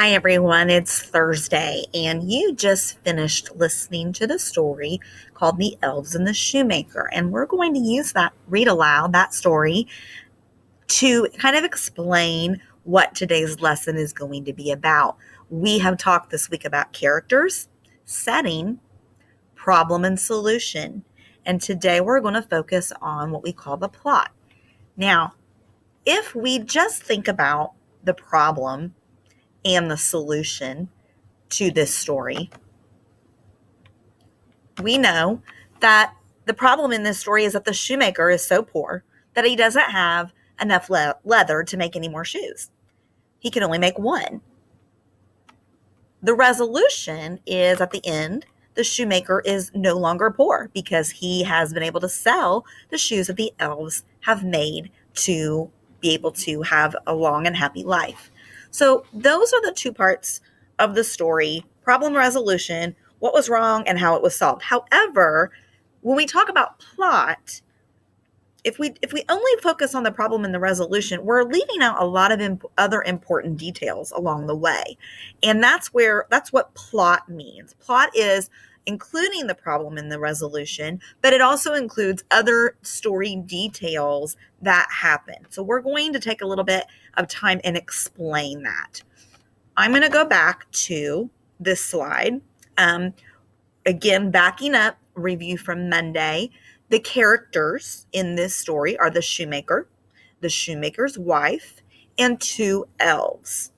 Hi, everyone. It's Thursday, and you just finished listening to the story called The Elves and the Shoemaker. And we're going to use that, read aloud that story to kind of explain what today's lesson is going to be about. We have talked this week about characters, setting, problem, and solution. And today we're going to focus on what we call the plot. Now, if we just think about the problem and the solution to this story, we know that the problem in this story is that the shoemaker is so poor that he doesn't have enough leather to make any more shoes. He can only make one. The resolution is at the end, the shoemaker is no longer poor because he has been able to sell the shoes that the elves have made to be able to have a long and happy life. So those are the two parts of the story: problem, resolution, what was wrong and how it was solved. However, when we talk about plot, if we only focus on the problem and the resolution, we're leaving out a lot of other important details along the way. And that's what plot means. Plot is including the problem and the resolution, but it also includes other story details that happen. So we're going to take a little bit of time and explain that. I'm going to go back to this slide. Again, backing up, review from Monday. The characters in this story are the shoemaker, the shoemaker's wife, and two elves.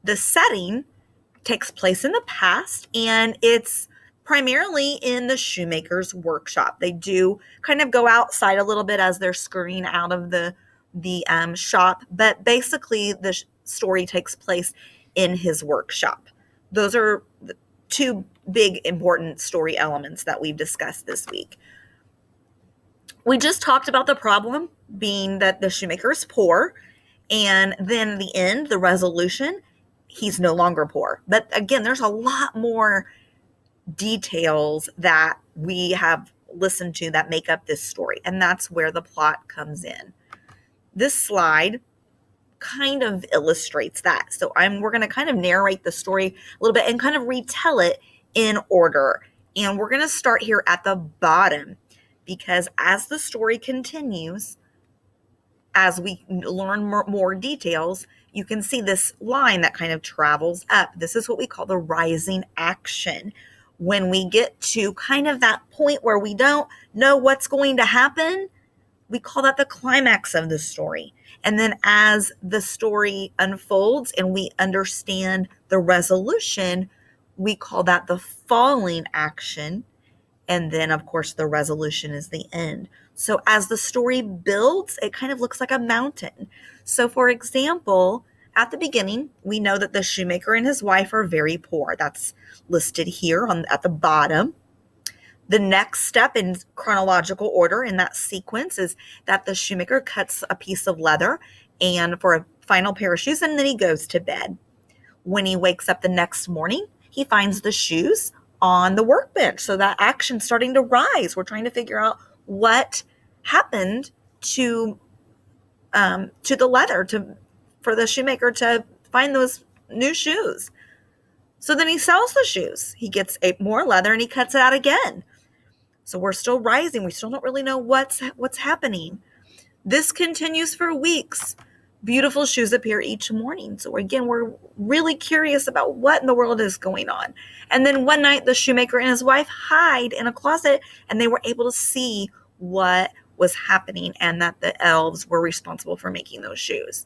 The setting takes place in the past, and it's primarily in the shoemaker's workshop. They do kind of go outside a little bit as they're scurrying out of the shop, but basically the story takes place in his workshop. Those are the two big important story elements that we've discussed this week. We just talked about the problem being that the shoemaker is poor, and then the end, the resolution, he's no longer poor. But again, there's a lot more details that we have listened to that make up this story, and that's where the plot comes in. This slide kind of illustrates that. So we're going to kind of narrate the story a little bit and kind of retell it in order. And we're going to start here at the bottom, because as the story continues, as we learn more details, you can see this line that kind of travels up. This is what we call the rising action. When we get to kind of that point where we don't know what's going to happen, we call that the climax of the story. And then as the story unfolds and we understand the resolution, we call that the falling action. And then, of course, the resolution is the end. So as the story builds, it kind of looks like a mountain. So, for example, at the beginning, we know that the shoemaker and his wife are very poor. That's listed here at the bottom. The next step in chronological order in that sequence is that the shoemaker cuts a piece of leather and for a final pair of shoes, and then he goes to bed. When he wakes up the next morning, he finds the shoes on the workbench. So that action's starting to rise. We're trying to figure out what happened to the leather for the shoemaker to find those new shoes. So then he sells the shoes. He gets more leather and he cuts it out again. So we're still rising. We still don't really know what's happening. This continues for weeks. Beautiful shoes appear each morning. So again, we're really curious about what in the world is going on. And then one night, the shoemaker and his wife hide in a closet, and they were able to see what was happening and that the elves were responsible for making those shoes.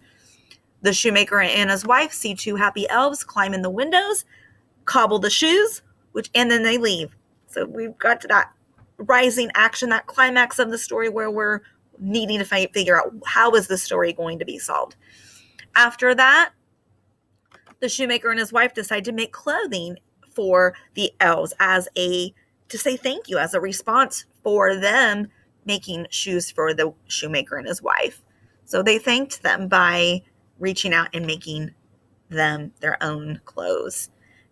The shoemaker and his wife see two happy elves climb in the windows, cobble the shoes, and then they leave. So we've got to that rising action, that climax of the story where we're needing to figure out how is the story going to be solved. After that, the shoemaker and his wife decide to make clothing for the elves to say thank you, as a response for them making shoes for the shoemaker and his wife. So they thanked them by reaching out and making them their own clothes.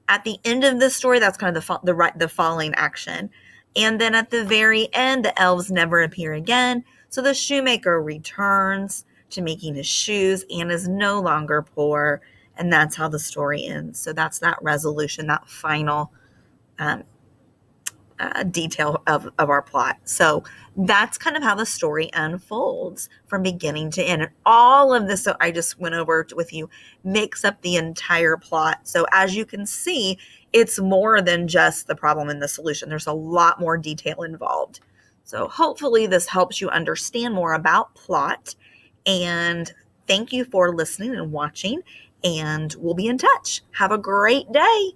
At the end of the story, that's kind of the falling action. And then at the very end, the elves never appear again. So the shoemaker returns to making his shoes and is no longer poor. And that's how the story ends. So that's that resolution, that final detail of our plot. So that's kind of how the story unfolds from beginning to end. And all of this, so I just went over with you, makes up the entire plot. So as you can see, it's more than just the problem and the solution. There's a lot more detail involved. So hopefully this helps you understand more about plot. And thank you for listening and watching. And we'll be in touch. Have a great day.